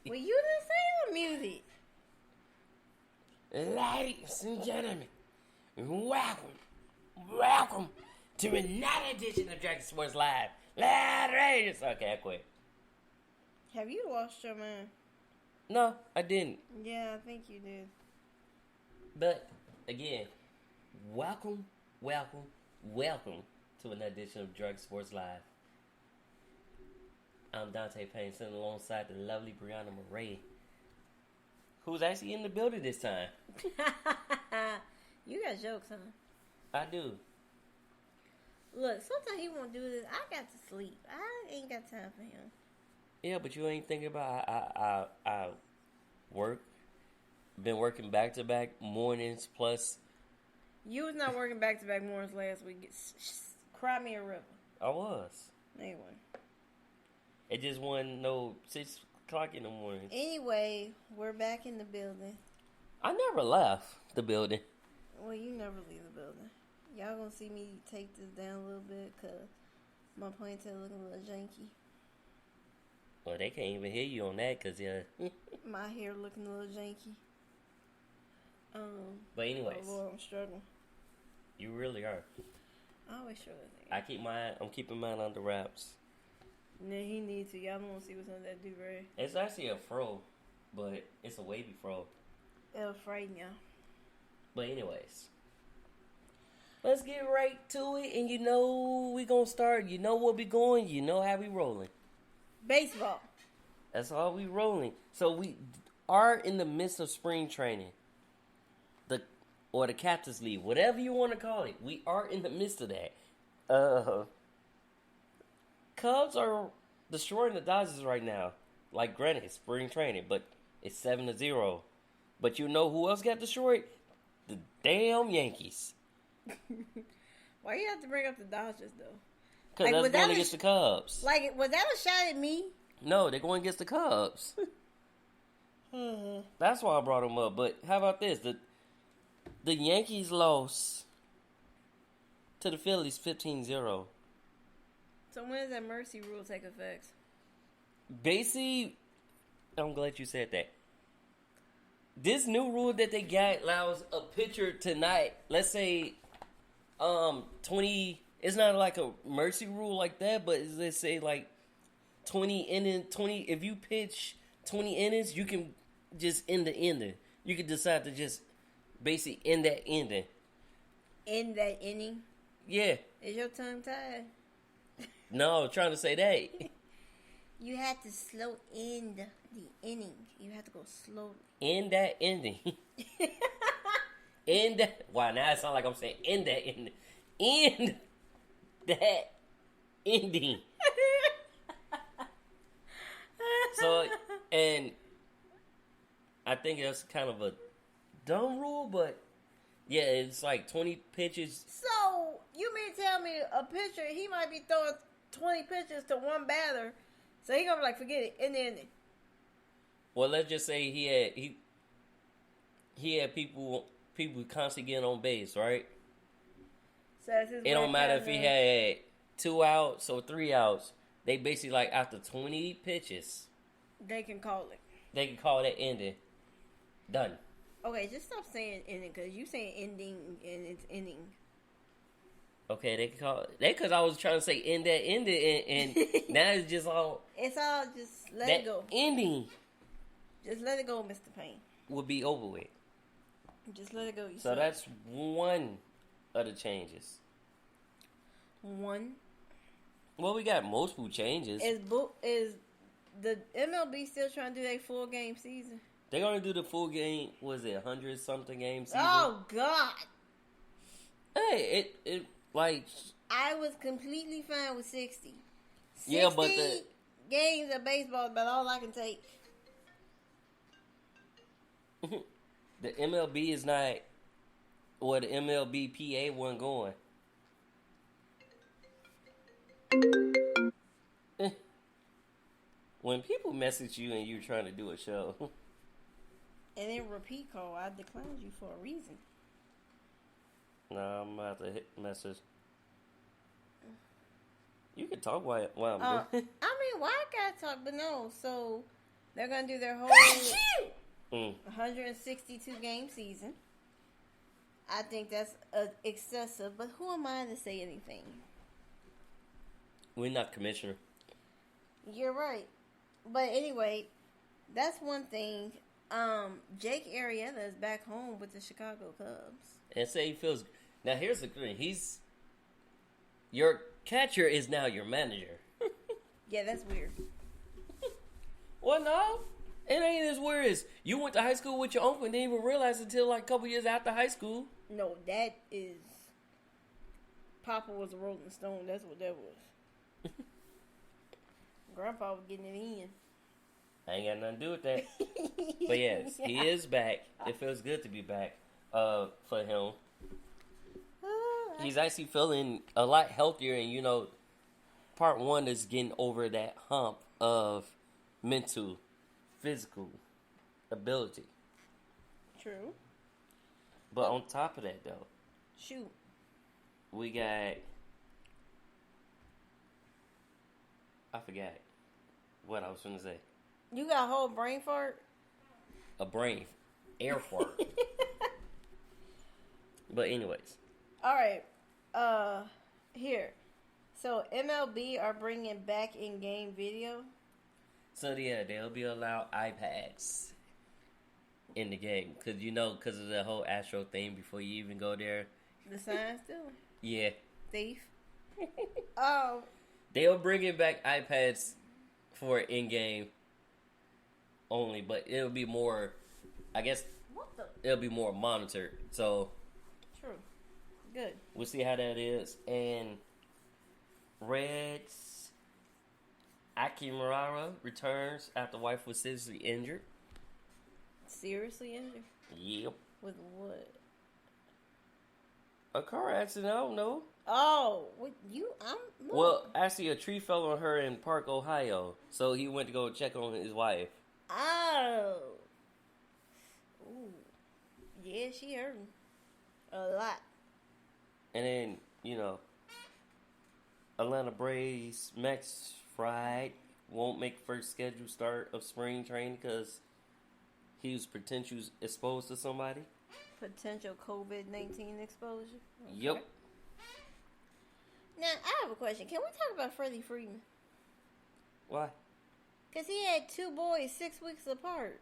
Well, you didn't say on music. Ladies and gentlemen, welcome to another edition of Dragonsportslive. Loud Raiders. Okay, I quit. Have you lost your mind? No, I didn't. Yeah, I think you did. But, again, welcome to another edition of Dragonsportslive. I'm Dante Payne, sitting alongside the lovely Brianna Murray, who's actually in the building this time. You got jokes, huh? I do. Look, sometimes he won't do this. I got to sleep. I ain't got time for him. Yeah, but you ain't thinking about I work. Been working back-to-back mornings plus. You was not working back-to-back mornings last week. Cry me a river. I was. Anyway. It just wasn't no 6 o'clock in the morning. Anyway, we're back in the building. I never left the building. Well, you never leave the building. Y'all gonna see me take this down a little bit because my ponytail looking a little janky. Well, they can't even hear you on that because, My hair looking a little janky. But anyways. Oh Lord, I'm struggling. You really are. I always struggle. I'm keeping mine under wraps. No, he needs to. Y'all don't want to see what's under that do-rag. It's actually a fro, but it's a wavy fro. It'll frighten y'all. But anyways. Let's get right to it, and you know we gonna start. You know where we going. You know how we rolling. Baseball. That's all we rolling. So we are in the midst of spring training. Or the Captain's League, whatever you want to call it. We are in the midst of that. Cubs are destroying the Dodgers right now. Like, granted, it's spring training, but it's 7-0. But you know who else got destroyed? The damn Yankees. Why you have to bring up the Dodgers, though? Because that's going against the Cubs. Like, was that a shot at me? No, they're going against the Cubs. That's why I brought them up. But how about this? The Yankees lost to the Phillies 15-0. So when does that mercy rule take effect? Basically, I'm glad you said that. This new rule that they got allows a pitcher tonight, let's say 20, it's not like a mercy rule like that, but let's say like 20 if you pitch 20 innings, you can just end the inning. You can decide to just basically end that inning. End that inning? Yeah. Is your tongue tied? No, trying to say that. You have to slow end the inning. You have to go slowly. End that ending. End that. Wow, now it sounds like I'm saying end that ending. End that ending. So, and I think that's kind of a dumb rule, but yeah, it's like 20 pitches. So, you mean to tell me a pitcher, he might be throwing 20 pitches to one batter, so he gonna be like, forget it, in the ending. Well, let's just say he had people constantly getting on base, right? So that's his it don't matter if he had 2 outs or 3 outs. They basically, like, after 20 pitches, they can call it. They can call that ending. Done. Okay, just stop saying ending, because you saying ending and it's ending. Okay, they can call it. Because I was trying to say end that ending, and now it's just all. It's all just let it go. Ending. Just let it go, Mr. Payne. Will be over with. Just let it go. So that's one of the changes. One. Well, we got multiple changes. Is the MLB still trying to do their full game season? They're going to do the full game, was it 100-something game season? Oh, God. Hey, it like... I was completely fine with 60. 60 yeah, but games of baseball is about all I can take. The MLB is not... Or the MLB PA wasn't going. When people message you and you're trying to do a show... And then repeat call, I declined you for a reason. No, I'm about to hit message. You can talk while I'm doing. I mean, why I gotta talk? But no, so They're going to do their whole 162 game season. I think that's excessive, but who am I to say anything? We're not commissioner. You're right. But anyway, that's one thing. Jake Arrieta is back home with the Chicago Cubs. And say he feels... Now, here's the thing. Your catcher is now your manager. Yeah, that's weird. Well, no. It ain't as weird as you went to high school with your uncle and didn't even realize until like a couple years after high school. No, that is... Papa was a Rolling Stone. That's what that was. Grandpa was getting it in. I ain't got nothing to do with that. But yes, he is back. It feels good to be back for him. He's actually feeling a lot healthier, and you know, part one is getting over that hump of mental, physical ability. True. But on top of that, though, shoot, we got... I forgot what I was going to say. You got a whole brain fart? A brain air fart. But anyways. All right. Here. So MLB are bringing back in-game video. So yeah, they'll be allowed iPads in the game because of the whole Astro thing. Before you even go there, the sign still. Yeah. Thief. They'll bring it back iPads for in-game only, but it'll be more. I guess it'll be more monitored. So. True. Good. We'll see how that is. And Reds, Aki Murara returns after wife was seriously injured. Seriously injured? Yep. With what? A car accident, I don't know. Oh, Well, actually, a tree fell on her in Park, Ohio. So he went to go check on his wife. Oh. Ooh. Yeah, she hurting. A lot. And then, you know, Atlanta Braves, Max Fried won't make first scheduled start of spring training because he was potentially exposed to somebody. Potential COVID-19 exposure? Okay. Yep. Now, I have a question. Can we talk about Freddie Freeman? Why? Because he had 2 boys 6 weeks apart.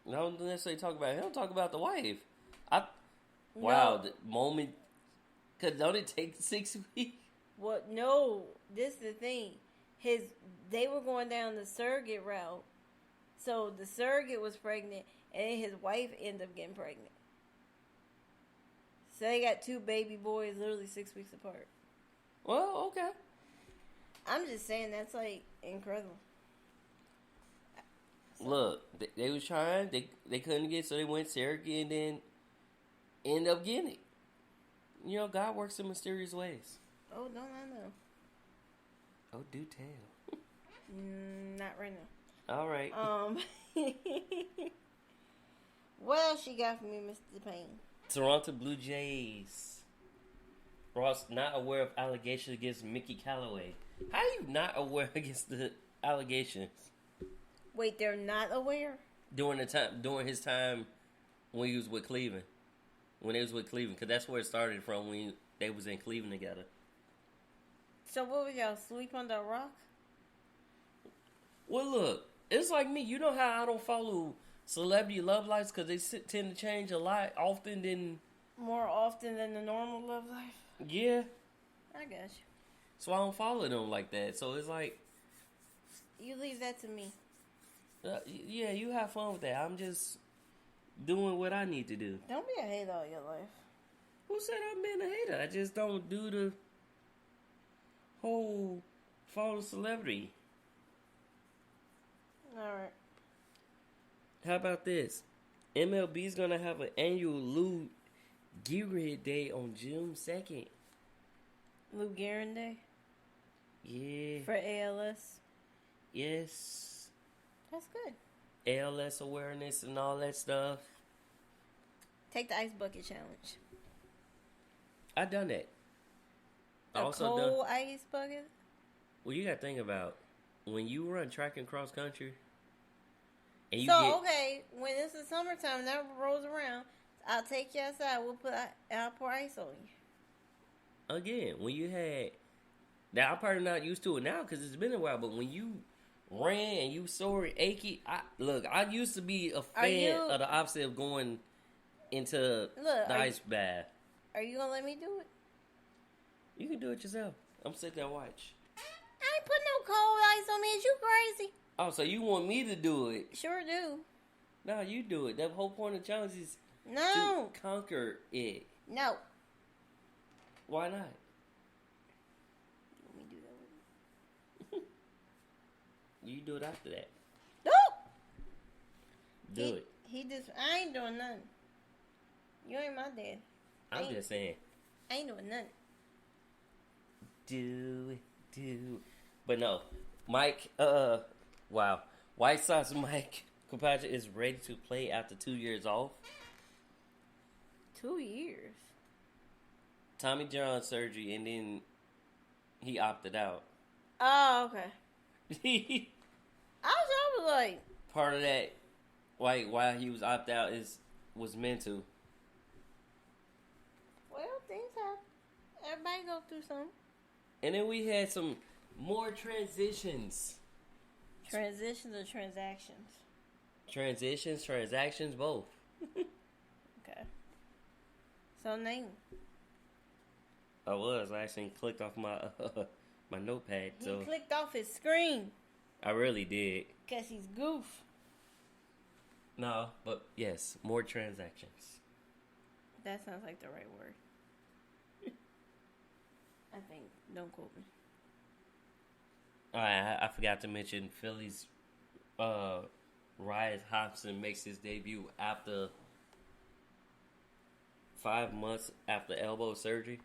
I don't necessarily talk about him. Talk about the wife. Wow, the moment. Because don't it take 6 weeks? What? No. This is the thing. They were going down the surrogate route. So the surrogate was pregnant, and then his wife ended up getting pregnant. So they got 2 baby boys literally 6 weeks apart. Well, okay. I'm just saying that's like incredible. So. Look, they was trying. They couldn't get, so they went surrogate and then end up getting it. You know, God works in mysterious ways. Oh, don't I know? Oh, do tell. Not right now. All right. What else you got for me, Mr. Payne? Toronto Blue Jays. Ross not aware of allegations against Mickey Callaway. How are you not aware against the allegations? Wait, they're not aware? During his time when he was with Cleveland. When they was with Cleveland, because that's where it started from when they was in Cleveland together. So what was y'all, sleep under a rock? Well, look, it's like me. You know how I don't follow celebrity love lives because they tend to change a lot more often than the normal love life? Yeah. I got you. So I don't follow them like that. So it's like... You leave that to me. Yeah, you have fun with that. I'm just doing what I need to do. Don't be a hater all your life. Who said I'm being a hater? I just don't do the whole follow celebrity. Alright. How about this? MLB's gonna have an annual Lou Gehrig Day on June 2nd. Lou Gehrig Day? Yeah. For ALS? Yes. That's good. ALS awareness and all that stuff. Take the ice bucket challenge. I done that. A cold ice bucket? Well, you gotta think about when you run track and cross country, and you okay, when it's the summertime, that rolls around, I'll take you outside. I'll pour ice on you. Again, when you had, now I'm probably not used to it now because it's been a while. But when you ran and you sore and achy, I used to be a fan of the opposite of going into the ice bath. Are you gonna let me do it? You can do it yourself. I'm sitting there and watch. I ain't putting no cold ice on me. Is you crazy? Oh, so you want me to do it? Sure do. No, you do it. The whole point of the challenge is to conquer it. No. Why not? Let me do that with you. You do it after that. No. Do it. I ain't doing nothing. You ain't my dad. I'm just saying. I ain't doing nothing. Do it. But no, Mike, wow. White Sox Mike Compatriot is ready to play after 2 years off. 2 years? Tommy John surgery, and then he opted out. Oh, okay. I was like... Part of that, like, why he was opted out was mental. Well, things happen. Everybody go through something. And then we had some more transitions. Transitions or transactions? Transactions, both. Okay. So name. I actually clicked off my my notepad. He clicked off his screen. I really did. Because he's goof. No, but yes, more transactions. That sounds like the right word. I think. Don't quote me. Alright, I forgot to mention Philly's Ryan Hobson makes his debut after 5 months after elbow surgery.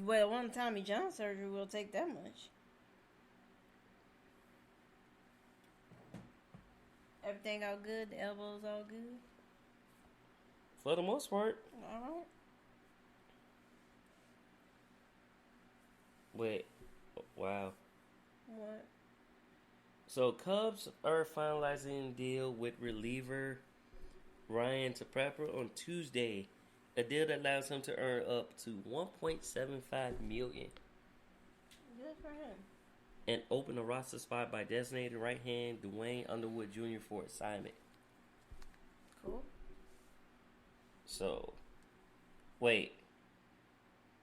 Well, one Tommy John surgery will take that much. Everything all good? The elbows all good? For the most part. Alright. Wait. Wow. What? So, Cubs are finalizing a deal with reliever Ryan Tepper on Tuesday. A deal that allows him to earn up to $1.75 million. Good for him. And open a roster spot by designated right hand Dwayne Underwood Jr. for assignment. Cool. So, wait.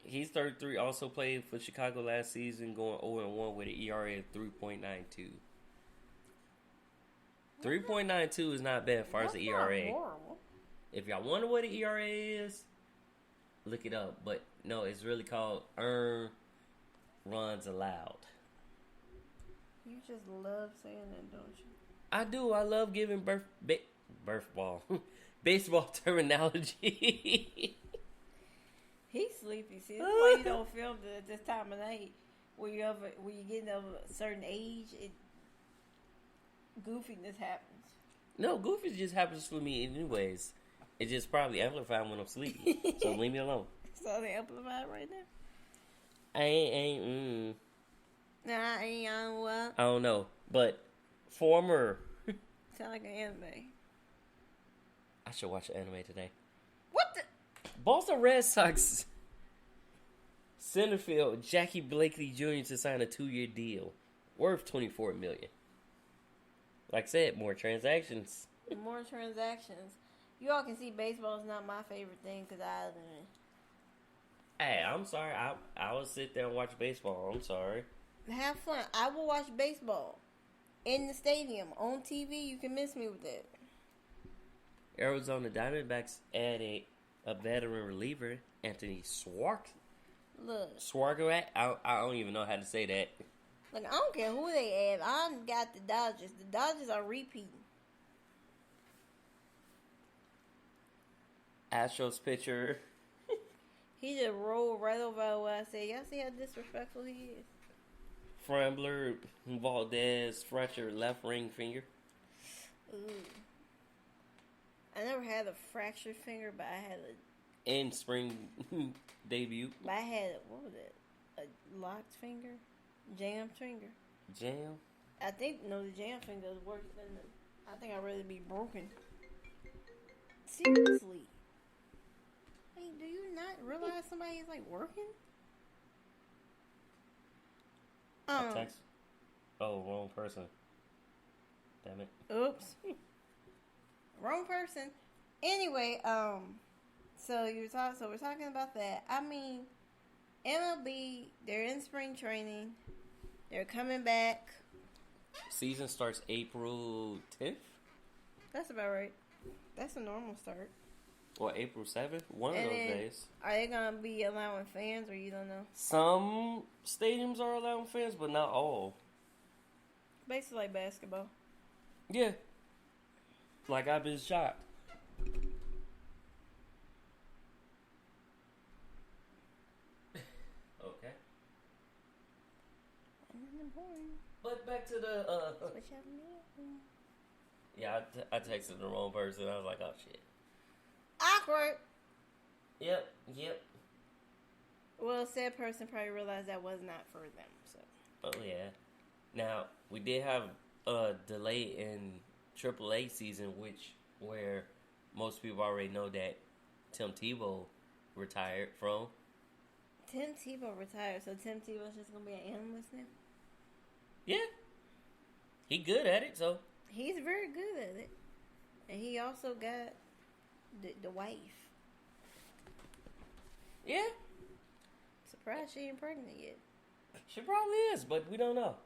He's 33, also played for Chicago last season, going 0-1 with an ERA of 3.92. 3.92 is not bad as far as the ERA. Horrible. If y'all wonder what the ERA is, look it up. But no, it's really called earned runs allowed. You just love saying that, don't you? I do. I love giving baseball terminology. He's sleepy. See, that's why you don't film at this time of night. When you get of a certain age, goofiness happens. No, goofy just happens for me anyways. It just probably amplified when I'm sleepy. So leave me alone. So they amplified right now? Nah, I ain't on what? I don't know. But former... Sound like an anime. I should watch an anime today. What the... Boston Red Sox center field Jackie Blakely Jr. to sign a 2-year deal worth $24 million. Like I said, more transactions. More transactions. You all can see baseball is not my favorite thing because Hey, I'm sorry. I will sit there and watch baseball. I'm sorry. Have fun. I will watch baseball in the stadium on TV. You can miss me with that. Arizona Diamondbacks added a veteran reliever, Anthony Swargoat. I don't even know how to say that. Look, I don't care who they add. I got the Dodgers. The Dodgers are repeating. Astros pitcher. He just rolled right over what I said. Y'all see how disrespectful he is? Frambler Valdez fractured left ring finger. Ooh. I never had a fractured finger, but I had In spring debut. But I had, what was it? A locked finger? Jam finger. Jam? I think, no, the jam finger is worse than the... I think I'd rather be broken. Seriously. Hey, do you not realize somebody is, like, working? I text. Oh, wrong person. Damn it. Oops. Wrong person. Anyway, so we're talking about that. I mean, MLB, they're in spring training. They're coming back. Season starts April 10th? That's about right. That's a normal start. Or April 7th? One of those days. Are they going to be allowing fans, or you don't know? Some stadiums are allowing fans, but not all. Basically like basketball. Yeah. Like, I've been shocked. Okay. But back to the, yeah, I texted the wrong person. I was like, oh, shit. Awkward. Yep. Well, said person probably realized that was not for them, so. Oh, yeah. Now, we did have a delay in AAA season, where most people already know that Tim Tebow retired from. Tim Tebow retired, so Tim Tebow's just going to be an analyst now? Yeah. He good at it, so. He's very good at it. And he also got the wife. Yeah. Surprised she ain't pregnant yet. She probably is, but we don't know.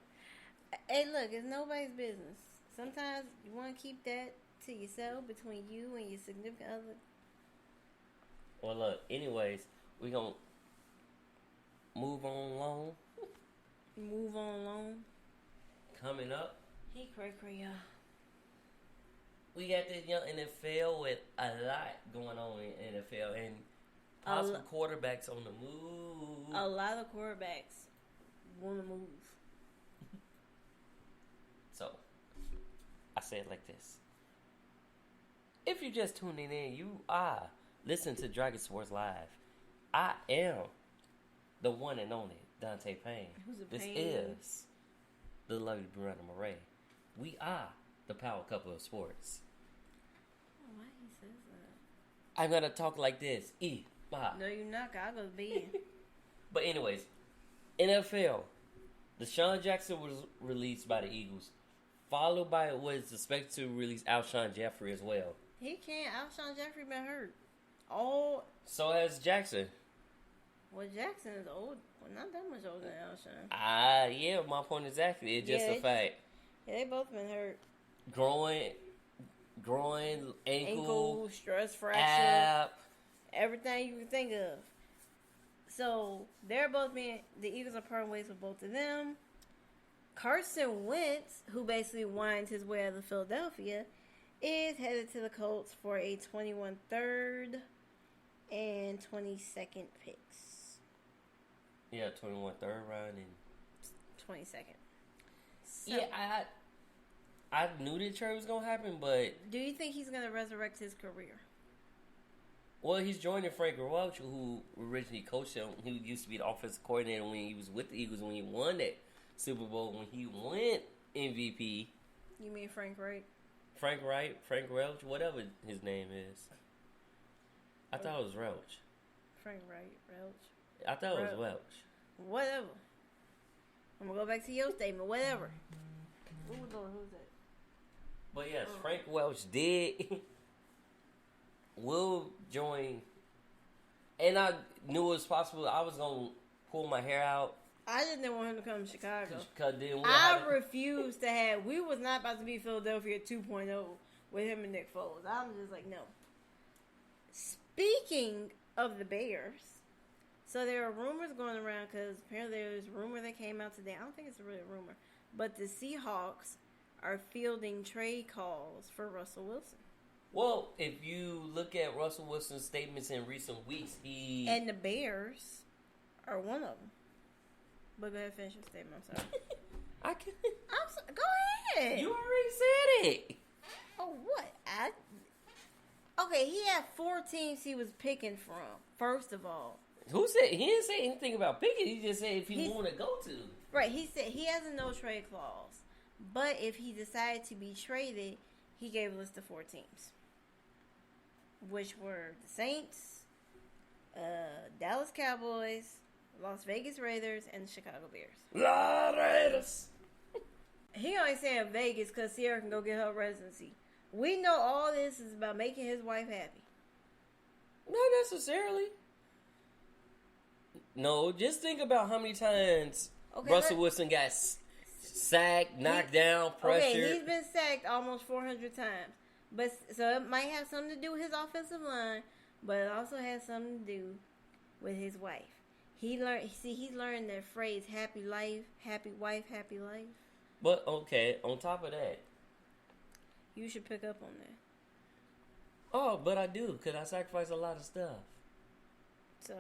Hey, look, it's nobody's business. Sometimes you want to keep that to yourself, between you and your significant other. Well, look, anyways, we gonna move on along. Move on along. Coming up. He cray, y'all. We got this young NFL with a lot going on in NFL and possible quarterbacks on the move. A lot of quarterbacks want to move. So, I say it like this. If you're just tuning in, you are listening to Dragonsportslive. I am the one and only Dante Payne. This is the lovely Brianna Murray. We are the power couple of sports. Why he says that? I'm gonna talk like this. No, you're not. I'll go to bed. But anyways, NFL. Deshaun Jackson was released by the Eagles, followed by what is expected to release Alshon Jeffrey as well. He can't. Alshon Jeffrey been hurt. So has Jackson. Well, Jackson is old. Well, not that much older than Alshon. Yeah, my point exactly. It's just a fact. Yeah, they both been hurt. Groin, ankle, stress fracture, ab. Everything you can think of. So, the Eagles are parting ways with both of them. Carson Wentz, who basically winds his way out of Philadelphia, is headed to the Colts for a 21 third and 22nd picks. Yeah, 21 third round and 22nd. So, yeah, I knew the trade was gonna happen, but do you think he's gonna resurrect his career? Well, he's joining Frank Welch, who originally coached him. He used to be the offensive coordinator when he was with the Eagles when he won that Super Bowl, when he went MVP. You mean Frank Wright? Frank Welch, whatever his name is. I thought it was Welch. Frank Wright, Welch. I thought it was Welch. Whatever. I'm gonna go back to your statement. Whatever. Who's that? But yes, Frank Welch did. Will join, and I knew it was possible. I was gonna pull my hair out. I just didn't want him to come to Chicago. I refused to have. We was not about to be Philadelphia 2.0 with him and Nick Foles. I'm just like, no. Speaking of the Bears, so there are rumors going around because apparently there's a rumor that came out today. I don't think it's really a rumor, but the Seahawks are fielding trade calls for Russell Wilson. Well, if you look at Russell Wilson's statements in recent weeks, and the Bears are one of them. But go ahead, finish your statement. I'm sorry. Go ahead. You already said it. Oh, what? Okay, he had 4 teams he was picking from. First of all, Who said he didn't say anything about picking? He just said if he wanted to go to. Right, he said he has a no trade clause, but if he decided to be traded, he gave a list of 4 teams, which were the Saints, Dallas Cowboys, Las Vegas Raiders, and the Chicago Bears. La Raiders. He only saying Vegas because Sierra can go get her residency. We know all this is about making his wife happy. Not necessarily. No, just think about how many times Russell Wilson got sacked, knocked down, pressured. Okay, he's been sacked almost 400 times. But so it might have something to do with his offensive line, but it also has something to do with his wife. He's learned that phrase, happy life, happy wife, happy life. But, okay, on top of that. You should pick up on that. Oh, but I do, because I sacrifice a lot of stuff. So?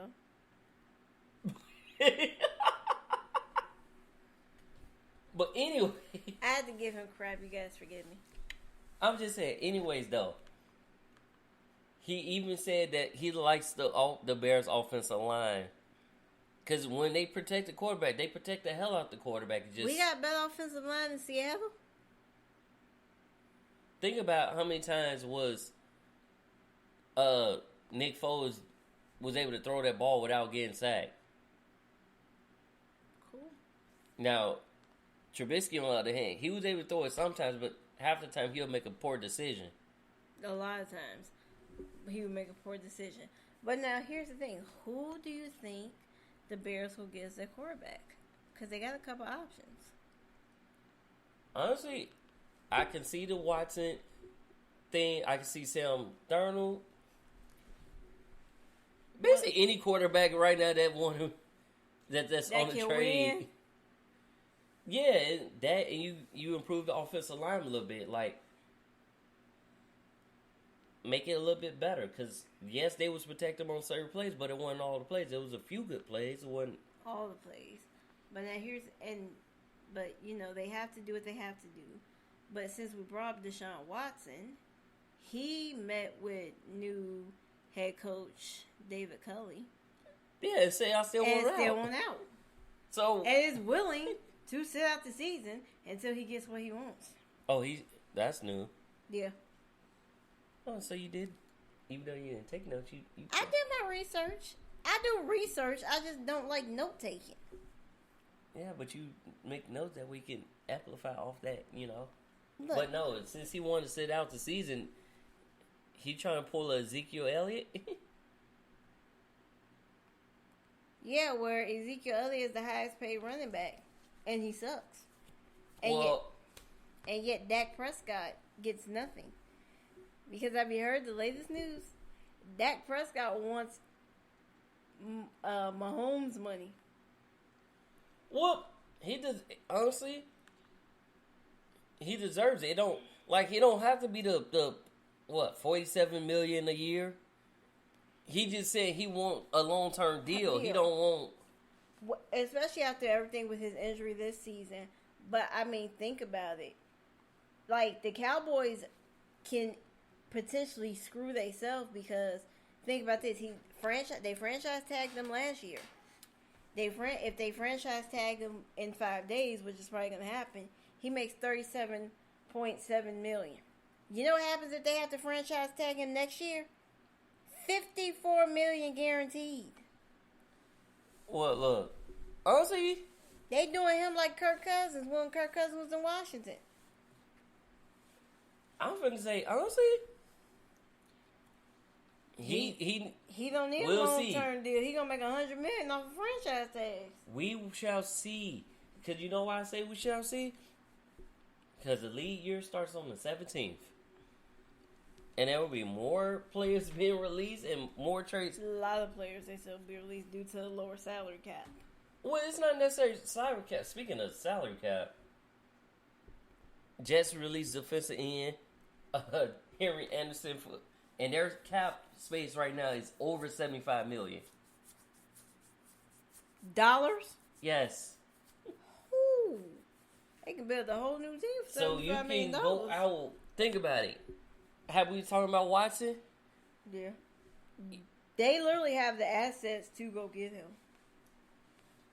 But anyway. I had to give him crap, you guys forgive me. I'm just saying, anyways, though. He even said that he likes the Bears' offensive line. Because when they protect the quarterback, they protect the hell out the quarterback. We got better offensive line in Seattle? Think about how many times was Nick Foles was able to throw that ball without getting sacked. Cool. Now, Trubisky, on the other hand, he was able to throw it sometimes, but half the time he'll make a poor decision. A lot of times he would make a poor decision. But now, here's the thing. Who do you think the Bears will get as their quarterback? Because they got a couple options. Honestly, I can see the Watson thing. I can see Sam Darnold. Basically, any quarterback right now that's on the trade. Win. Yeah, that and you improve the offensive line a little bit, like make it a little bit better. Because yes, they was protected on certain plays, but it wasn't all the plays. There was a few good plays. It wasn't all the plays. But now but you know they have to do what they have to do. But since we brought up Deshaun Watson, he met with new head coach David Culley. Yeah, and say I still want out. So and is willing to sit out the season until he gets what he wants. Oh, that's new. Yeah. Oh, so you did, even though you didn't take notes, you I did my research. I do research. I just don't like note taking. Yeah, but you make notes that we can amplify off that, you know. Look, but no, since he wanted to sit out the season, he trying to pull a Ezekiel Elliott. Yeah, where Ezekiel Elliott is the highest paid running back, and he sucks. And yet Dak Prescott gets nothing. Because have you heard the latest news? Dak Prescott wants Mahomes money. Well, he does. Honestly, he deserves it. He don't have to be the $47 million a year. He just said he want a long-term deal. He don't want, especially after everything with his injury this season. But I mean, think about it. Like the Cowboys can potentially screw themselves because think about this. They franchise tagged them last year. If they franchise tag him in 5 days, which is probably going to happen, he makes $37.7 million. You know what happens if they have to franchise tag him next year? $54 million guaranteed. Well, look, honestly, they doing him like Kirk Cousins when Kirk Cousins was in Washington. I'm finna say honestly, he don't need a long-term deal. He gonna make $100 million off of franchise tags. We shall see. Because you know why I say we shall see? Because the league year starts on the 17th. And there will be more players being released and more trades. A lot of players they still be released due to the lower salary cap. Well, it's not necessarily salary cap. Speaking of salary cap, Jets released defensive end Henry Anderson and their cap space right now is over $75 million. Dollars? Yes. Ooh. They can build a whole new team for $75 million. So you can go out. Think about it. Have we talking about Watson? Yeah. They literally have the assets to go get him.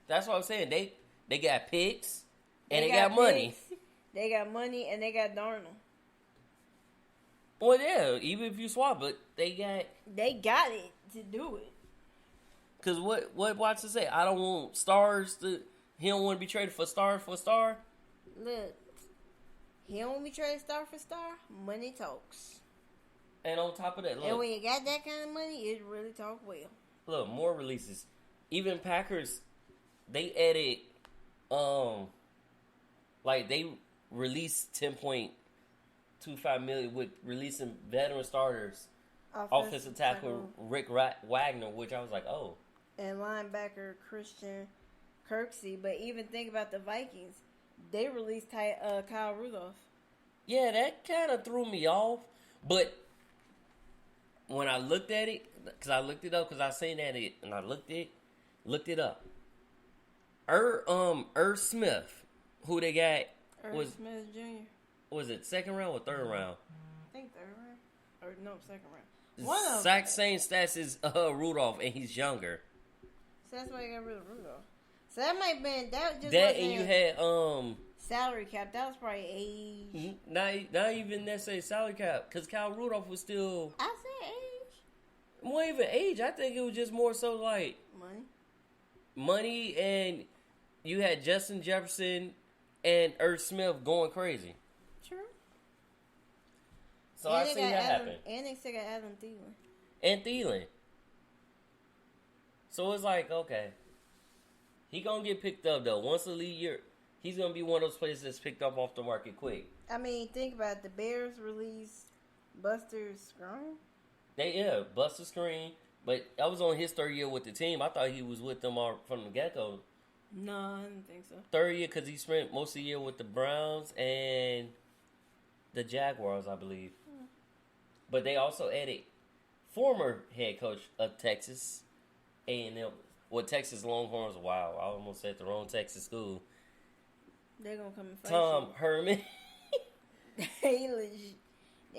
That's what I'm saying. They got picks, and they got money. Picks, they got money, and they got Darnold. Well, yeah, even if you swap it, they got it to do it. Because what Watson say? I don't want stars to... He don't want to be traded for star. Look, he don't want to be traded star for star. Money talks. And on top of that, look... And when you got that kind of money, it really talk well. Look, more releases. Even Packers, they added... Like, they released $10.25 million with releasing veteran starters. Offensive tackle Rick Wagner, which I was like, oh. And linebacker Christian Kirksey. But even think about the Vikings. They released Kyle Rudolph. Yeah, that kind of threw me off. But when I looked at it, because I looked it up, because I seen that it, and I looked it up. Smith, who they got, was Smith Jr. Was it second round or third round? I think third round. Or no, second round. Exact same stats as Rudolph, and he's younger. So that's why you got rid of Rudolph. So that might have been that. Just that and you had salary cap. That was probably age. Not even necessarily salary cap, because Kyle Rudolph was still. I said age. More even age. I think it was just more so like money, and you had Justin Jefferson and Smith going crazy. True. So I see that happen. And they still got Adam Thielen. And Thielen. So it's like, okay. He gonna get picked up, though. Once the league year, he's gonna be one of those players that's picked up off the market quick. I mean, think about it. The Bears released Buster Skrine. Buster Skrine. But that was on his third year with the team. I thought he was with them all from the get-go. No, I didn't think so. Third year, because he spent most of the year with the Browns and the Jaguars, I believe. But they also added former head coach of Texas A&M. Well, Texas Longhorns. Wow, I almost said the wrong Texas school. They're going to come and fight Tom Herman. They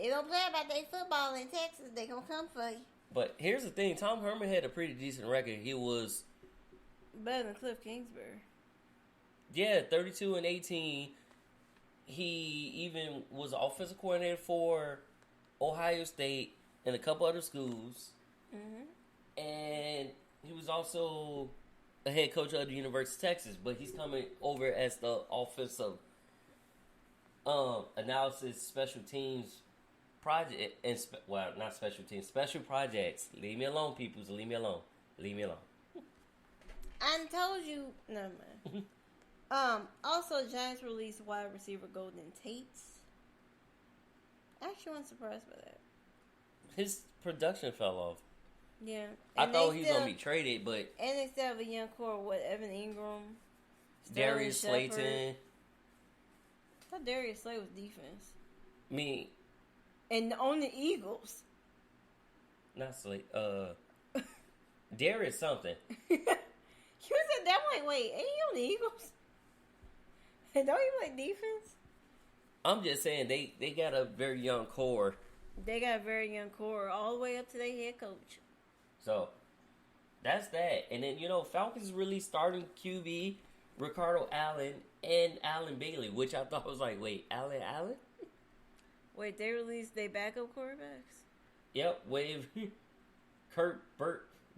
don't play about their football in Texas. They going to come for you. But here's the thing. Tom Herman had a pretty decent record. He was... better than Cliff Kingsbury. Yeah, 32-18. He even was offensive coordinator for Ohio State and a couple other schools. Mm-hmm. And he was also a head coach of the University of Texas. But he's coming over as the offensive analysis special teams project. And not special teams, special projects. Leave me alone, peoples. Leave me alone. I told you. No, man. Also, Giants released wide receiver Golden Tate. I actually wasn't surprised by that. His production fell off. Yeah. I thought he was going to be traded, but... And they still have a young core with Evan Ingram, Darius Slayton. I thought Darius Slay was defense. Me. And on the Eagles. Not Slay. Darius something. You said that wait, ain't he on the Eagles? Don't he play defense? I'm just saying, they got a very young core. They got a very young core all the way up to their head coach. So, that's that. And then, Falcons really starting QB, Ricardo Allen, and Allen Bailey, which I thought was like, wait, Allen? Wait, they released their backup quarterbacks? Yep,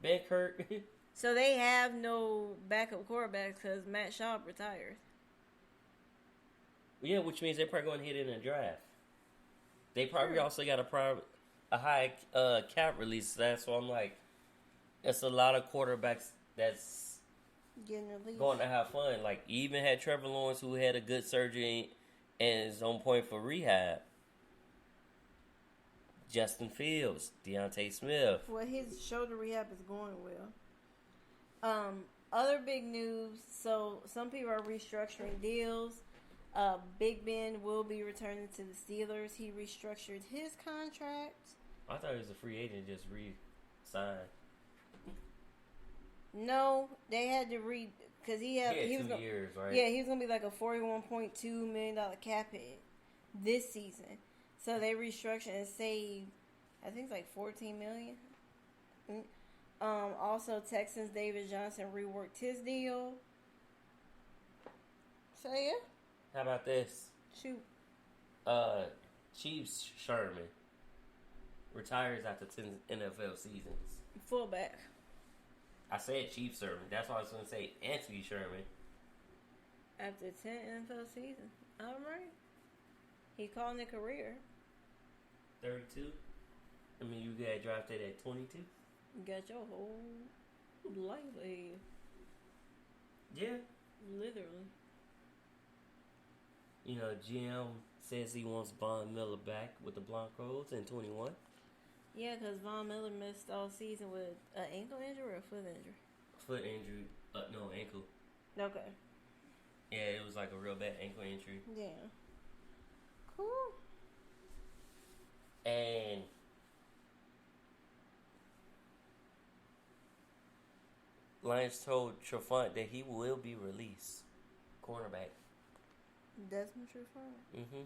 Ben Kurt. So they have no backup quarterbacks because Matt Schaub retired. Yeah, which means they're probably going to hit in a draft. They probably also got a high cap release. That's why I'm like, it's a lot of quarterbacks that's going to have fun. Like, you even had Trevor Lawrence, who had a good surgery and is on point for rehab. Justin Fields, Deontay Smith. Well, his shoulder rehab is going well. Other big news. So some people are restructuring deals. Big Ben will be returning to the Steelers. He restructured his contract. I thought he was a free agent, just re-signed. No, they had to because he was 2 years, right? Yeah, he was gonna be like a $41.2 million cap hit this season. So they restructured and saved, I think it's like $14 million. Also, Texans David Johnson reworked his deal. Say yeah. How about this? Shoot. Chiefs Sherman retires after 10 NFL seasons. Fullback. I said Chiefs Sherman. That's why I was going to say Anthony Sherman. After 10 NFL seasons. All right. He called it a career. 32. I mean, you got drafted at 22. You got your whole life ahead. Yeah. Literally. You know, GM says he wants Von Miller back with the Broncos in 21. Yeah, because Von Miller missed all season with an ankle injury or a foot injury? Foot injury. No, ankle. Okay. Yeah, it was like a real bad ankle injury. Yeah. Cool. And Lions told Trufant that he will be released. Cornerback. Desmond Trufant. Mm-hmm.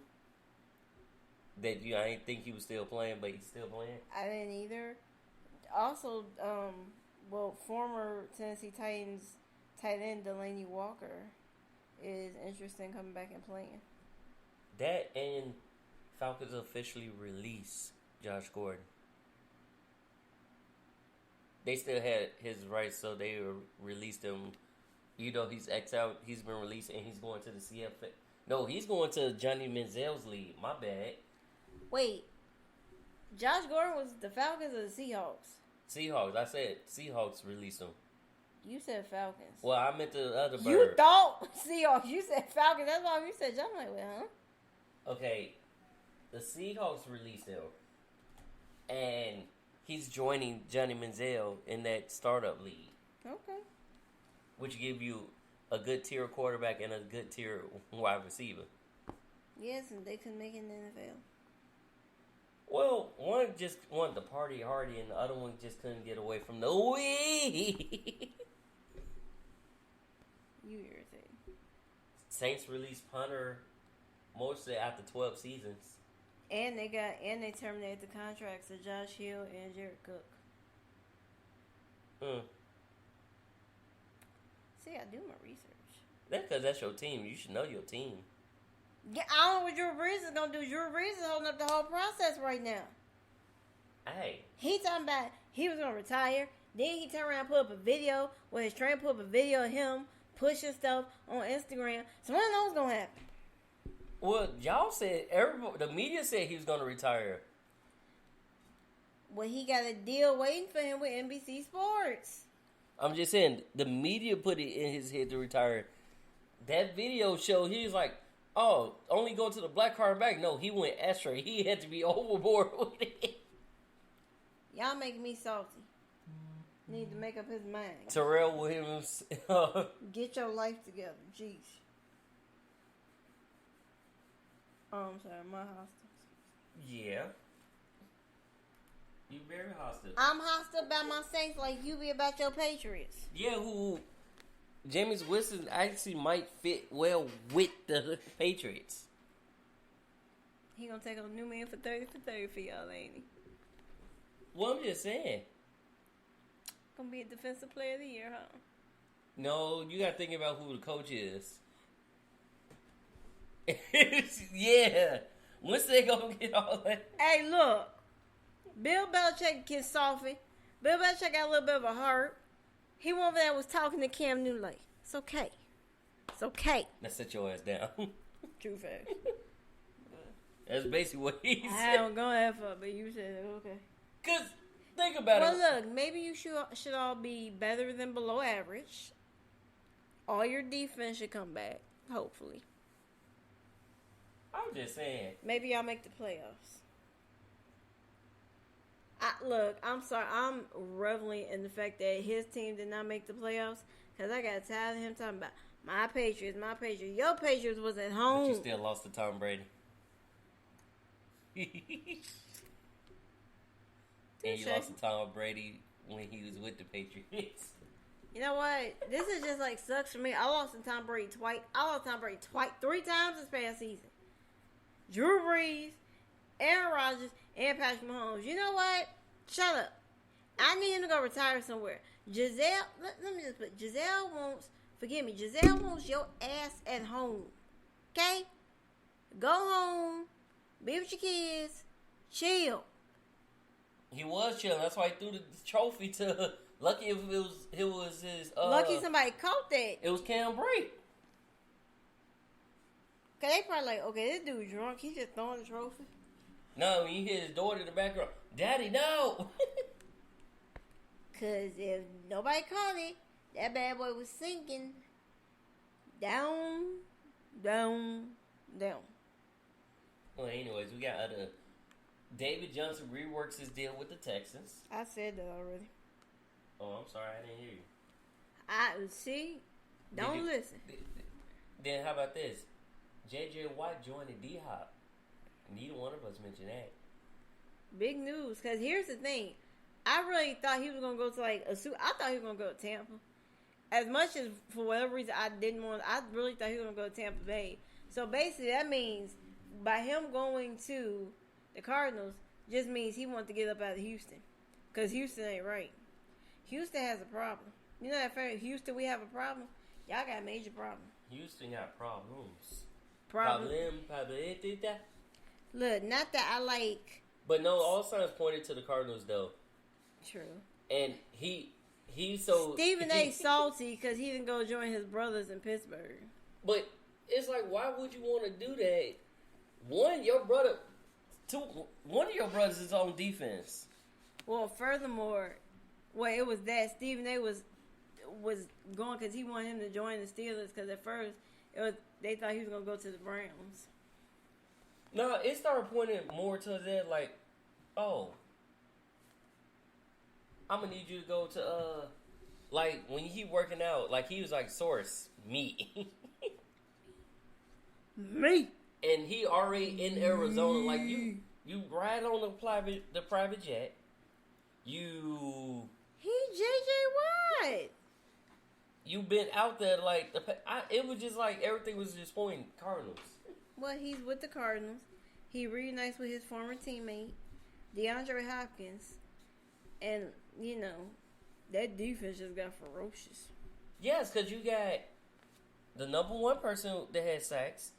That I didn't think he was still playing, but he's still playing. I didn't either. Also, former Tennessee Titans tight end Delaney Walker is interested in coming back and playing. That and Falcons officially release Josh Gordon. They still had his rights, so they released him. You know, he's ex-out. He's been released, and he's going to the CFA. No, he's going to Johnny Manziel's league. My bad. Wait. Josh Gordon was the Falcons or the Seahawks? Seahawks. I said Seahawks released him. You said Falcons. Well, I meant the other bird. You thought Seahawks. You said Falcons. That's why you said John. I'm like, wait, huh? Okay. The Seahawks released him. And he's joining Johnny Manziel in that startup league. Okay. Which give you a good tier quarterback and a good tier wide receiver. Yes, and they couldn't make it in the NFL. Well, one just wanted to party hardy, and the other one just couldn't get away from the weed. You irritating. Saints released punter mostly after 12 seasons. And they terminated the contracts of Josh Hill and Jared Cook. See, I do my research. That's because that's your team. You should know your team. Yeah, I don't know what Drew Brees is gonna do. Drew Brees is holding up the whole process right now. Hey. He talking about he was gonna retire. Then he turned around and put up a video where his trainer put up a video of him pushing stuff on Instagram. So I don't know what's gonna happen. Well, y'all said the media said he was gonna retire. Well, he got a deal waiting for him with NBC Sports. I'm just saying the media put it in his head to retire. That video showed he was like, oh, only go to the black card back. No, he went extra. He had to be overboard with it. Y'all making me salty. Need to make up his mind. Terrell Williams. Get your life together. Jeez. Oh, I'm sorry. My hostile. Yeah. You very hostile. I'm hostile about my Saints like you be about your Patriots. Yeah, who Jameis Winston actually might fit well with the Patriots. He gonna take a new man for 30 for y'all, ain't he? Well, I'm just saying. Gonna be a defensive player of the year, huh? No, you gotta think about who the coach is. Yeah. Once they gonna get all that. Hey, look. Bill Belichick can soften. Bill Belichick got a little bit of a heart. He went over there and was talking to Cam Newton like, it's okay. It's okay. Now sit your ass down. True fact. That's basically what he I said. don't go that far, but you said it, okay. Because, think about it. Well, look, maybe you should all be better than below average. All your defense should come back, hopefully. I'm just saying. Maybe y'all make the playoffs. Look, I'm sorry. I'm reveling in the fact that his team did not make the playoffs because I got tired of him talking about my Patriots, my Patriots. Your Patriots was at home. But you still lost to Tom Brady. And you lost to Tom Brady when he was with the Patriots. You know what? This is just like sucks for me. I lost to Tom Brady twice. I lost to Tom Brady three times this past season. Drew Brees, Aaron Rodgers, and Patrick Mahomes. You know what? Shut up. I need him to go retire somewhere. Giselle, let me just put, Giselle wants Forgive me. Giselle wants your ass at home. Okay? Go home. Be with your kids. Chill. He was chilling. That's why he threw the trophy to Lucky. If it was his. Lucky somebody caught that. It was Cam Brake. Cause they probably like, okay, this dude drunk. He just throwing the trophy. No, you hear his daughter in the background. Daddy, no. Cause if nobody caught it, that bad boy was sinking. Down, down, down. Well, anyways, we got David Johnson reworks his deal with the Texans. I said that already. Oh, I'm sorry, I didn't hear you. See, don't listen. Then how about this? J.J. Watt joined the D-Hop. Neither one of us mentioned that. Big news. Because here's the thing. I really thought he was going to go to like I thought he was going to go to Tampa. As much as for whatever reason I really thought he was going to go to Tampa Bay. So basically that means by him going to the Cardinals just means he wants to get up out of Houston. Because Houston ain't right. Houston has a problem. You know that fact, Houston, we have a problem? Y'all got a major problem. Houston got problems. Problem. Look, not that I like. But no, all signs pointed to the Cardinals, though. True. And he's so... Stephen A. salty because he didn't go join his brothers in Pittsburgh. But it's like, why would you want to do that? One of your brothers is on defense. Well, furthermore, it was that Stephen A. was going because he wanted him to join the Steelers because at first they thought he was going to go to the Browns. No, it started pointing more to that, like, oh, I'm going to need you to go to, like, when he working out, like, he was like, source, me. Me. And he already in Arizona, like, you ride on the private jet, He J.J. Watt. You been out there, like, it was just like, everything was just pointing Cardinals. Well, he's with the Cardinals. He reunites with his former teammate, DeAndre Hopkins. And, that defense just got ferocious. Yes, because you got the number one person that had sacks,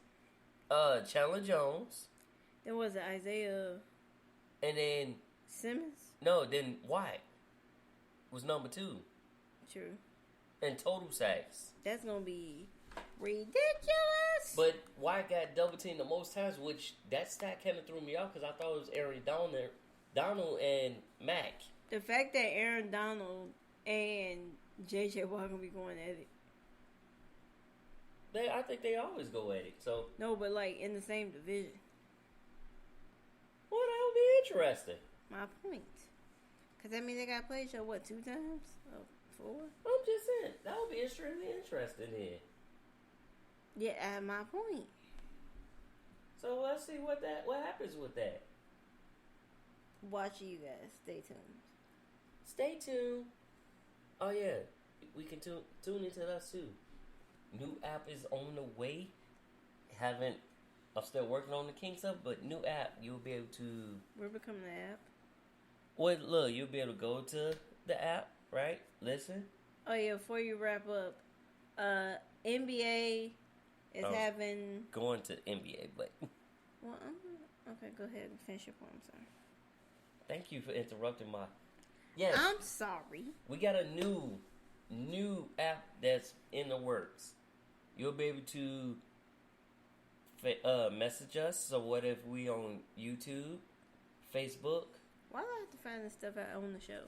Chandler Jones. Then was it Isaiah? And then... Simmons? No, then White was number 2. True. And total sacks. That's going to be ridiculous. But White got double teamed the most times, which that stat kind of threw me off because I thought it was Aaron Donald and Mack. The fact that Aaron Donald and J.J. Watt going to be going at it. I think they always go at it. So no, but like in the same division. Well, that would be interesting. My point. Because that means they got to play each other, 2 times? 4? I'm just saying. That would be extremely interesting here. Yeah, at my point. So let's see what happens with that. Watch you guys. Stay tuned. Stay tuned. Oh, yeah. We can tune into us, too. New app is on the way. I'm still working on the kinks up, but new app, you'll be able to... We're becoming the app. Well, look, you'll be able to go to the app, right? Listen. Oh, yeah, before you wrap up, NBA is having... Going to NBA, but... Well, okay, go ahead and finish your point. I'm sorry. Thank you for interrupting my... Yes. I'm sorry. We got a new app that's in the works. You'll be able to message us. So what if we on YouTube, Facebook? Why do I have to find this stuff out on the show?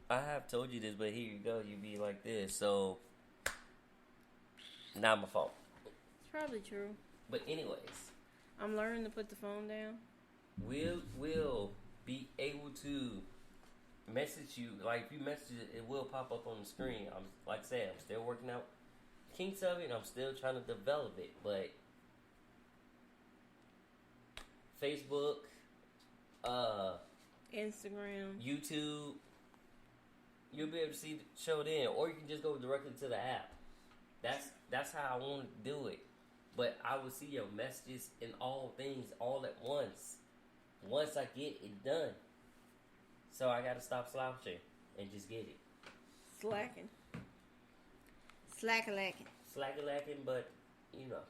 I have told you this, but here you go. You be like this. So, not my fault. It's probably true. But anyways. I'm learning to put the phone down. We'll be able to message you. Like, if you message it, it will pop up on the screen. Like I said, I'm still working out the kinks of it, and I'm still trying to develop it. But Facebook, Instagram, YouTube, you'll be able to see the show then, or you can just go directly to the app. That's how I want to do it. But I will see your messages and all things all at once. Once I get it done. So I gotta stop slouching and just get it. slacking. Slack-a-lacking, but, you know.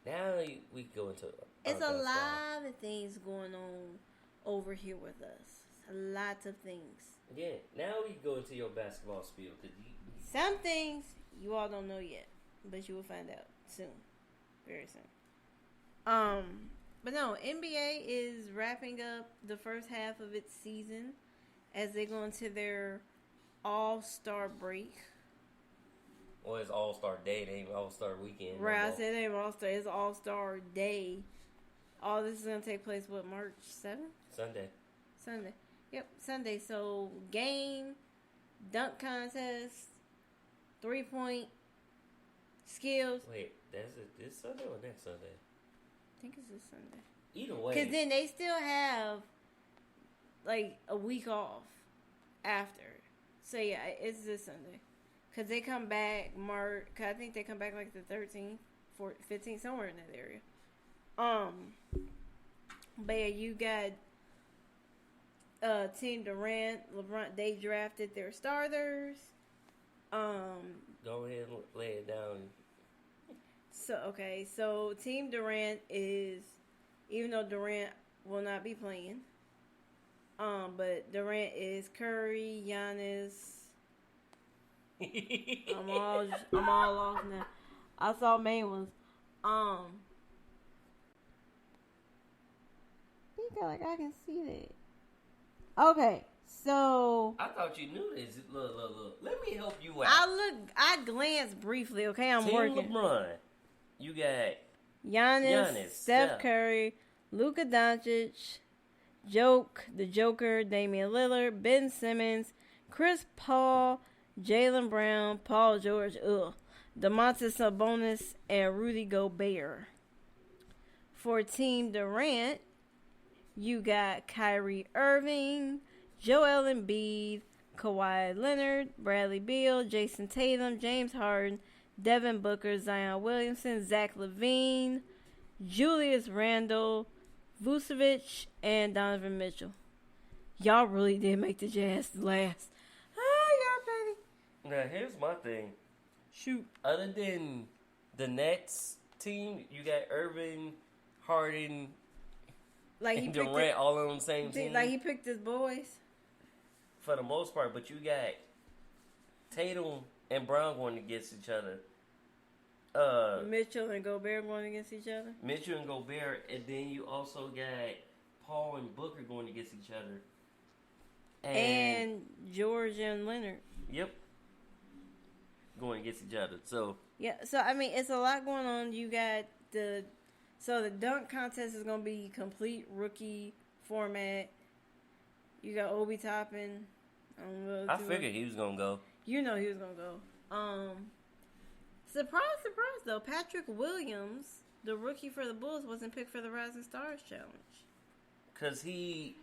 Now we go into... It's a lot of things going on over here with us. A lot of things. Yeah, now we go into your basketball spiel. Some things you all don't know yet, but you will find out soon. Very soon. But no, NBA is wrapping up the first half of its season as they go into their All-Star break. Well, it's All-Star Day. It ain't All-Star Weekend. Right, I said it ain't All-Star. It's All-Star Day. All this is going to take place, March 7th? Sunday. Yep, Sunday. So, game, dunk contest, 3-point skills. Wait, that's it this Sunday or next Sunday? I think it's this Sunday. Either way. Because then they still have, like, a week off after. So, yeah, it's this Sunday. Because they come back I think they come back, like, the 13th, 15th, somewhere in that area. But, yeah, you got Team Durant, LeBron, they drafted their starters. Go ahead and lay it down. So Team Durant is, even though Durant will not be playing, but Durant is Curry, Giannis. I'm all off now. I saw main ones. I think like I can see that. Okay, so I thought you knew this. Look. Let me help you out. I glanced briefly. Okay, I'm Team working. LeBron. You got Giannis, Steph Curry, Luka Doncic, the Joker, Damian Lillard, Ben Simmons, Chris Paul, Jaylen Brown, Paul George, DeMontis Sabonis, and Rudy Gobert. For Team Durant, you got Kyrie Irving, Joel Embiid, Kawhi Leonard, Bradley Beal, Jason Tatum, James Harden, Devin Booker, Zion Williamson, Zach LaVine, Julius Randle, Vucevic, and Donovan Mitchell. Y'all really did make the Jazz last. Y'all petty. Now, here's my thing. Shoot. Other than the Nets team, you got Irving, Harden, and Durant all on the same team. Like he picked his boys. For the most part, but you got Tatum and Brown going against each other. Mitchell and Gobert going against each other. Mitchell and Gobert, and then you also got Paul and Booker going against each other. And George and Leonard. Yep. Going against each other. So yeah, so I mean it's a lot going on. You got the dunk contest is gonna be complete rookie format. You got Obi Toppin. I figured he was gonna go. You know he was gonna go. Surprise though, Patrick Williams, the rookie for the Bulls, wasn't picked for the Rising Stars Challenge. Cause he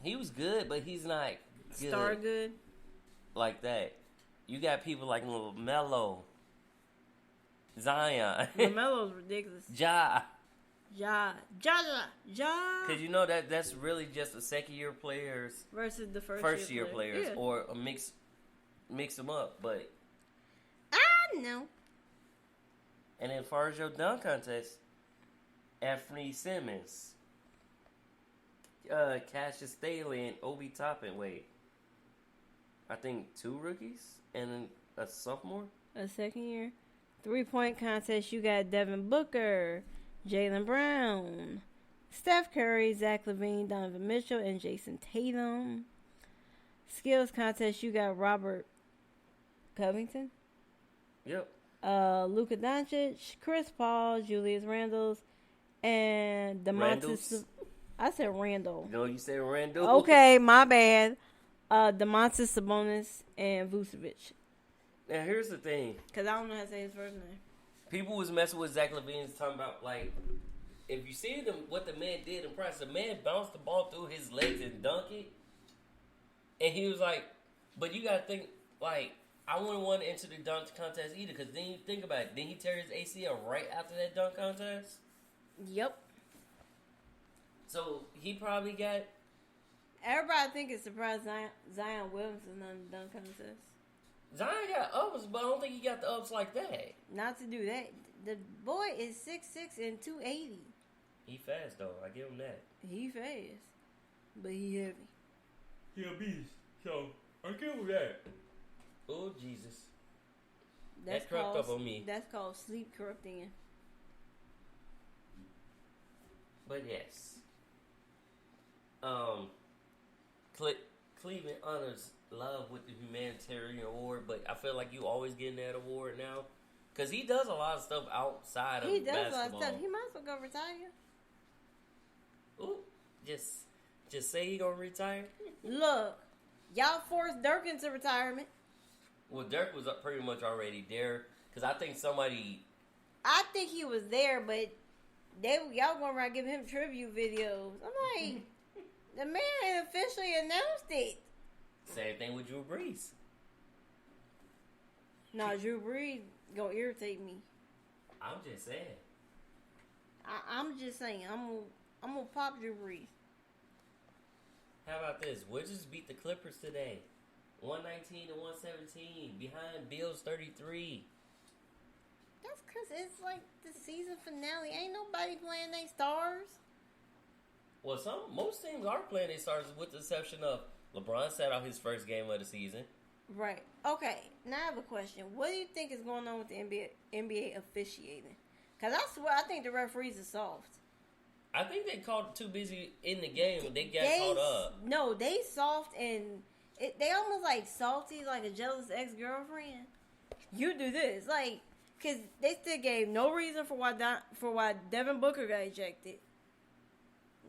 was good, but he's not good. Star good? Like that. You got people like LaMelo, Zion. LaMelo's ridiculous. Ja. Because you know that's really just a second year players versus the first year players, yeah. Or a mix them up. But I know. And then as far as your dunk contest, Anthony Simmons, Cassius Staley, and Obi Toppin. Wait, I think 2 rookies and a sophomore. A second year 3-point contest. You got Devin Booker, Jaylen Brown, Steph Curry, Zach LaVine, Donovan Mitchell, and Jason Tatum. Skills contest, you got Robert Covington. Yep. Luka Doncic, Chris Paul, Julius Randle, and DeMontis. I said Randall. No, you said Randall. Okay, my bad. DeMontis Sabonis and Vucevic. Now here's the thing. Because I don't know how to say his first name. People was messing with Zach LaVine, talking about, like, if you see what the man did in practice, the man bounced the ball through his legs and dunked it. And he was like, but you got to think, like, I wouldn't want to enter the dunk contest either, because then you think about it. Didn't he tear his ACL right after that dunk contest? Yep. So he probably got... Everybody think it's surprised Zion Williamson on the dunk contest. Zion got ups, but I don't think he got the ups like that. Not to do that. The boy is 6'6" and 280. He fast though. I give him that. He fast, but he heavy. He a beast. So I give him that. Oh Jesus. That crept up on me. That's called sleep corrupting. But yes. Cleveland honors Love with the humanitarian award, but I feel like you always getting that award now. Because he does a lot of stuff outside of basketball. He does a lot of stuff. He might as well go retire. Ooh, just say he gonna retire? Look, y'all forced Dirk into retirement. Well, Dirk was pretty much already there. Because I think somebody... I think he was there, but y'all going around giving him tribute videos. I'm like, the man officially announced it. Same thing with Drew Brees. Nah, Drew Brees gonna irritate me. I'm just saying. I'm just saying. I'm gonna pop Drew Brees. How about this? Wizards beat the Clippers today, 119 to 117, behind Bills 33. That's because it's like the season finale. Ain't nobody playing their stars. Well, most teams are playing their stars, with the exception of LeBron sat out his first game of the season. Right. Okay. Now I have a question. What do you think is going on with the NBA officiating? Because I swear, I think the referees are soft. I think they called too busy in the game. They got caught up. No, they soft and they almost like salty, like a jealous ex-girlfriend. You do this, like, because they still gave no reason for why Devin Booker got ejected.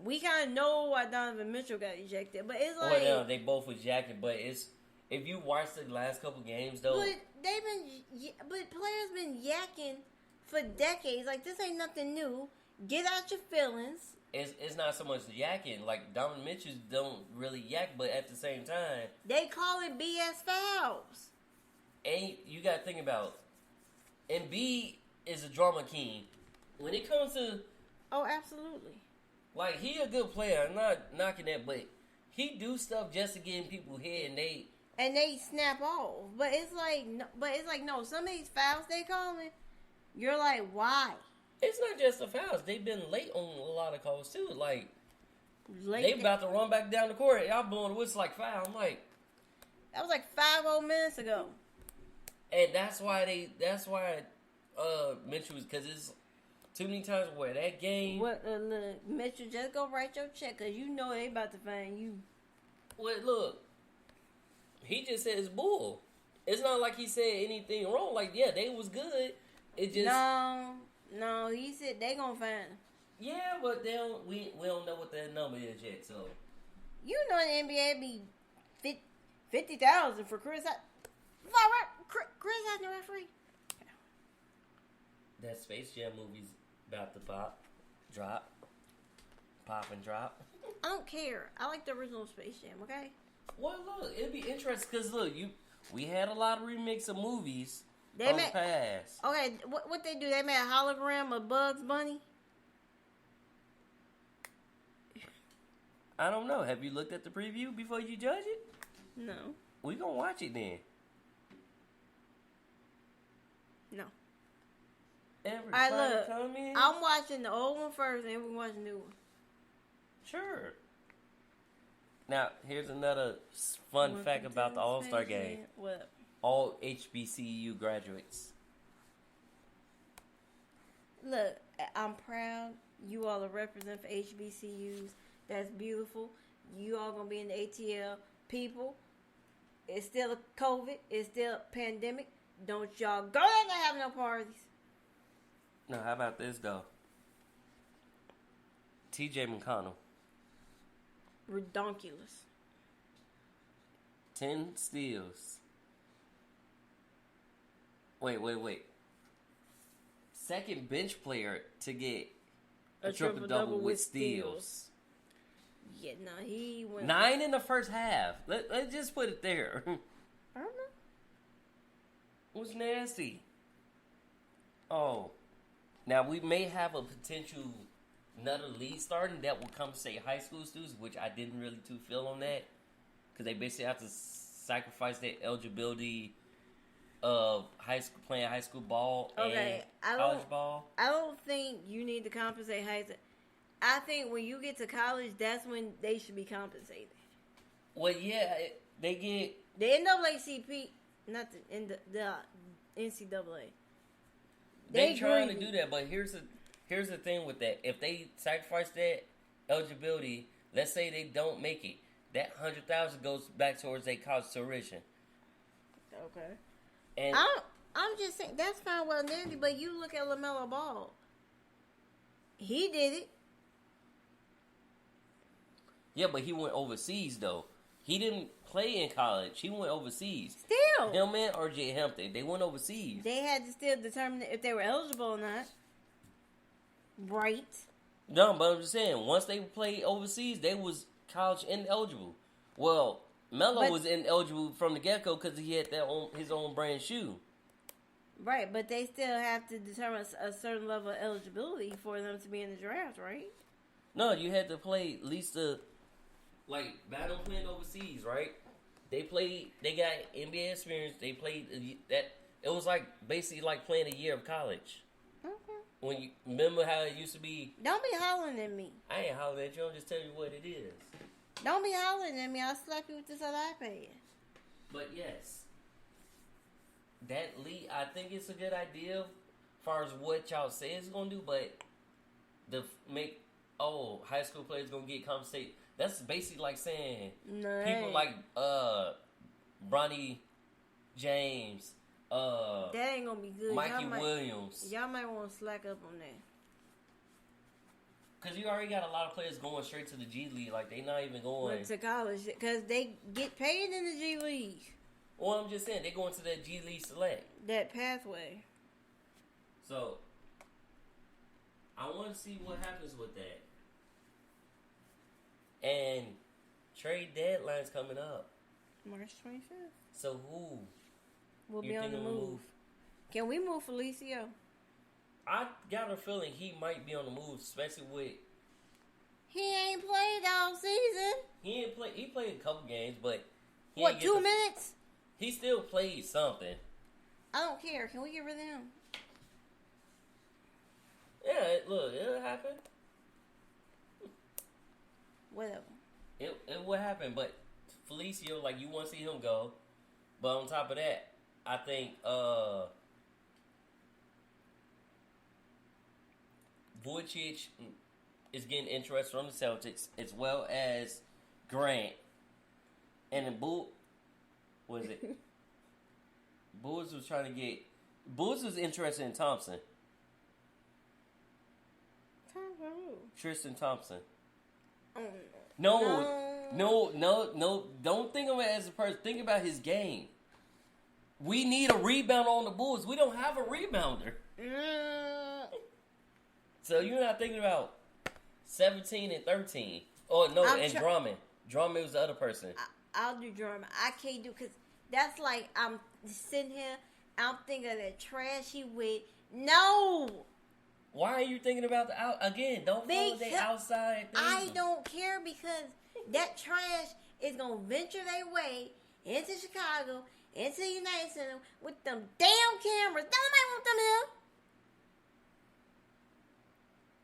We kind of know why Donovan Mitchell got ejected, but it's like... Well, no, they both was jacking, but it's... If you watch the last couple games, though... But players been yakking for decades. Like, this ain't nothing new. Get out your feelings. It's not so much yakking. Like, Donovan Mitchell don't really yak, but at the same time... They call it BS fouls. And you got to think about... Embiid is a drama king. When it comes to... Oh, absolutely. Like, he a good player. I'm not knocking that, but he do stuff just to get in people's head, and they snap off. But it's like, no. Some of these fouls they calling, you're like, why? It's not just the fouls. They've been late on a lot of calls too. Like, they about to run back down the court. Y'all blowing the whistle like foul. I'm like, that was like 5 whole minutes ago. And that's why Mitchell was, because it's too many times where that game... What, Mitchell, just go write your check, because you know they about to find you. Well, look, he just said it's bull. It's not like he said anything wrong. Like, yeah, they was good. It just... No, he said they gonna find him. Yeah, but we don't know what that number is yet, so... You know the NBA be 50,000 for Chris... Chris has no referee. That Space Jam movie's about to pop and drop. I don't care. I like the original Space Jam, okay? Well, look, it'd be interesting because, look, we had a lot of remix of movies the past. Okay, what they do? They made a hologram of Bugs Bunny? I don't know. Have you looked at the preview before you judge it? No. We gonna watch it then. No. Everybody come in. I'm watching the old one first, and we watch the new one. Sure. Now, here's another fun fact about the All-Star game. What? All HBCU graduates. Look, I'm proud. You all are representing for HBCUs. That's beautiful. You all gonna be in the ATL. People, it's still a COVID. It's still a pandemic. Don't y'all go there and have no parties. No, how about this, though? TJ McConnell. Redonkulous. 10 steals. Wait. Second bench player to get a triple-double with steals. Yeah, no, he went... 9 in the first half. Let's just put it there. I don't know. It was nasty. Oh. Now, we may have a potential another league starting that will compensate high school students, which I didn't really too feel on that. Because they basically have to sacrifice their eligibility of playing high school ball and college ball. I don't think you need to compensate high school. I think when you get to college, that's when they should be compensated. Well, yeah, they get the NAACP, not the NCAA. They trying to do that, but here's the thing with that. If they sacrifice that eligibility, let's say they don't make it, that $100,000 goes back towards their college tuition. Okay. And I'm just saying that's fine, well, Nancy. But you look at LaMelo Ball. He did it. Yeah, but he went overseas though. He didn't play in college. He went overseas. Still. Him and R.J. Hampton, they went overseas. They had to still determine if they were eligible or not. Right. No, but I'm just saying, once they played overseas, they was college ineligible. Well, Melo was ineligible from the get-go because he had his own brand shoe. Right, but they still have to determine a certain level of eligibility for them to be in the draft, right? No, you had to play at least battle playing overseas, right? They got NBA experience. They played that. It was basically like playing a year of college. Okay. When you remember how it used to be. Don't be hollering at me. I ain't hollering at you. I'm just telling you what it is. Don't be hollering at me. I'll slap you with this other iPad. But yes, that league, I think it's a good idea as far as what y'all say it's gonna do. But high school players gonna get compensated. That's basically like saying people like Bronny James, that ain't gonna be good. Mikey Williams. Y'all might want to slack up on that. Cause you already got a lot of players going straight to the G League. Like they not even going to college because they get paid in the G League. Well, I'm just saying they going to that G League Select. That pathway. So I want to see what happens with that. And trade deadline's coming up. March 25th. So who will be on the move? Can we move Felicio? I got a feeling he might be on the move, especially with... He ain't played all season. He played a couple games, but... 2 minutes? He still played something. I don't care. Can we get rid of him? Yeah, look, it'll happen. Whatever. It will happen, but Felicio, you want to see him go. But on top of that, I think Vujicic is getting interest from the Celtics, as well as Grant. And then Bulls was interested in Thompson. Tristan Thompson. No. Don't think of it as a person. Think about his game. We need a rebound on the Bulls. We don't have a rebounder. So you're not thinking about 17 and 13. Oh, no, Drummond. Drummond was the other person. I'll do Drummond. I can't do, because that's like I'm sitting here, I'm thinking of that trash he with. No! Why are you thinking about again? Don't follow the outside thing. I don't care, because that trash is going to venture their way into Chicago, into the United Center with them damn cameras. Nobody want them here.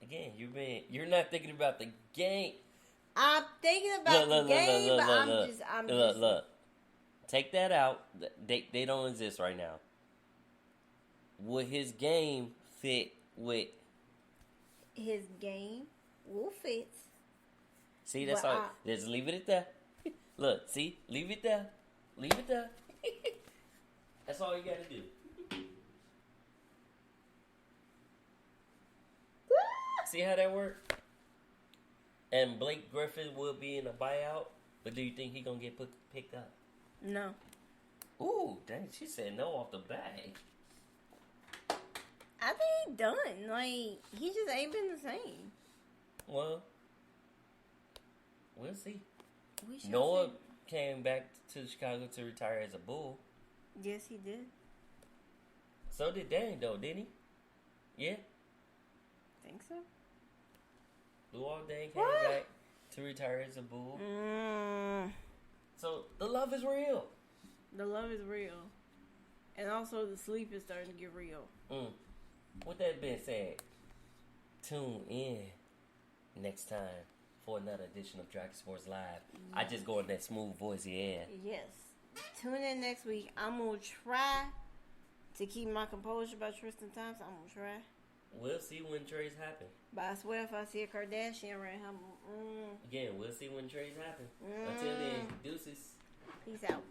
Again, you're not thinking about the game. I'm thinking about the game, but I'm just... Look. Take that out. They don't exist right now. Would his game fit with... His game will fit. See, that's all. Just leave it at that. Look, see? Leave it there. Leave it there. That's all you got to do. See how that worked? And Blake Griffin will be in a buyout, but do you think he's going to get picked up? No. Ooh, dang, she said no off the bat. I think he's done. He just ain't been the same. Well, we'll see. Noah came back to Chicago to retire as a Bull. Yes, he did. So did Dane, though, didn't he? Yeah? Think so. Luol Deng came back to retire as a Bull. So the love is real. The love is real. And also, the sleep is starting to get real. With that being said, tune in next time for another edition of Dragon Sports Live. I just go in that smooth voice, yeah. Yes. Tune in next week. I'm going to try to keep my composure about Tristan Thompson. I'm going to try. We'll see when trades happen. But I swear if I see a Kardashian around him, Again, we'll see when trades happen. Until then, deuces. Peace out.